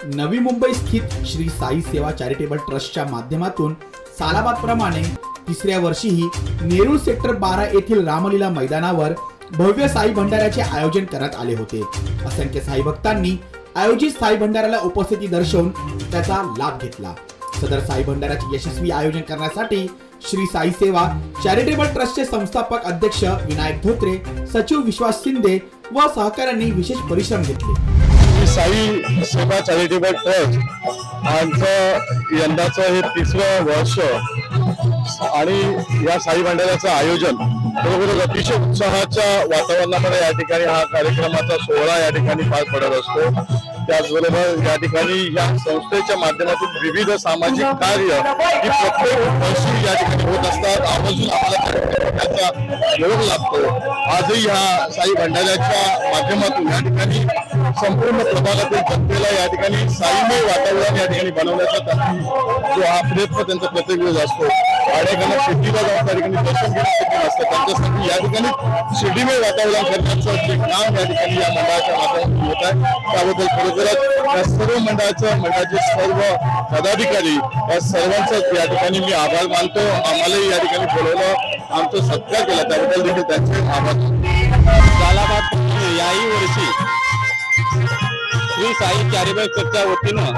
नवी मुंबई स्थित श्री साई सेवा चॅरिटेबल ट्रस्टच्या माध्यमातून सालाबादप्रमाणे तिसऱ्या वर्षीही नेरूळ सेक्टर 12 येथील रामलीला मैदानावर भव्य साई भंडाऱ्याचे आयोजन करण्यात आले होते। असंख्य साई भक्तांनी आयोजित साई भंडाऱ्याला उपस्थिती दर्शवून त्याचा लाभ घेतला। सदर साई भंडाऱ्याचे यशस्वी आयोजन करण्यासाठी श्री साई सेवा चॅरिटेबल ट्रस्टचे संस्थापक अध्यक्ष विनायक धोत्रे, सचिव विश्वास शिंदे व सहकाऱ्यांनी विशेष परिश्रम घेतले। साई सेवा चॅरिटेबल ट्रस्ट आमचं यंदाचं हे 3रं वर्ष आणि या साई भंडाऱ्याचं आयोजन बरोबर अतिशय उत्साहाच्या वातावरणामध्ये या ठिकाणी हा कार्यक्रमाचा सोहळा या ठिकाणी पार पडत असतो। त्याचबरोबर या ठिकाणी या संस्थेच्या माध्यमातून विविध सामाजिक कार्य ही प्रत्येक वर्षी या ठिकाणी होत असतात। आवर्जून आम्हाला त्याचा योग लागतो। आजही ह्या साई भंडाऱ्याच्या माध्यमातून या ठिकाणी संपूर्ण प्रभागातील जनतेला या ठिकाणी साईमय वातावरण या ठिकाणी बनवण्याचा जो हा प्रयत्न त्यांचा प्रत्येक वेळेस असतो। अनेकांना शिर्डीला जाऊन त्या ठिकाणी दर्शन घेण्यासाठी असतं, त्यांच्यासाठी या ठिकाणी शिर्डीमय वातावरण करण्याचं जे काम या ठिकाणी या मंडळाच्या माध्यमातून होत आहे, त्याबद्दल खरोखरच या सर्व मंडळाचे सर्व पदाधिकारी या सर्वांचं या ठिकाणी मी आभार मानतो। आम्हालाही या ठिकाणी बोलवलं, आमचा सत्कार केला, त्याबद्दल देखील त्यांचे आभार। सालाबाद याही वर्षी श्री साई चॅरिटेबल ट्रस्टच्या वतीनं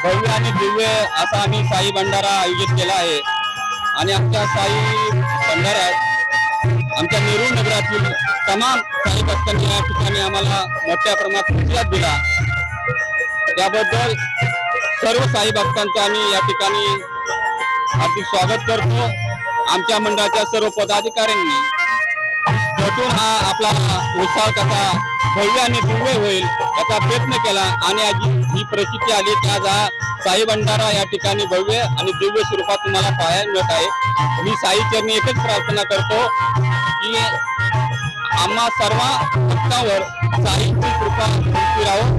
भव्य आणि दिव्य असा आम्ही साई भंडारा आयोजित केला आहे। आणि आमच्या साई भंडाऱ्यात आमच्या नेरूळ नगरातील तमाम साई भक्तांनी या ठिकाणी आम्हाला मोठ्या प्रमाणात प्रतिसाद दिला। त्याबद्दल सर्व साई भक्तांचं आम्ही या ठिकाणी हार्दिक स्वागत करतो। आमच्या मंडळाच्या सर्व पदाधिकाऱ्यांनी त्यातून हा आपला उत्सव कसा भव्य आणि दिव्य होईल याचा प्रयत्न केला आणि आज ही परिस्थिती आली की आज हा साई भंडारा या ठिकाणी भव्य आणि दिव्य स्वरूपात तुम्हाला पाहायला मिळत आहे। मी साई चरणी एकच प्रार्थना करतो की आम्हा सर्व भक्तांवर साईची कृपा राहो।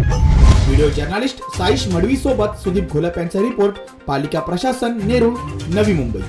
व्हिडिओ जर्नलिस्ट साईश मडवी सोबत सुदीप घोलप यांचा रिपोर्ट, पालिका प्रशासन, नेरूळ, नवी मुंबई।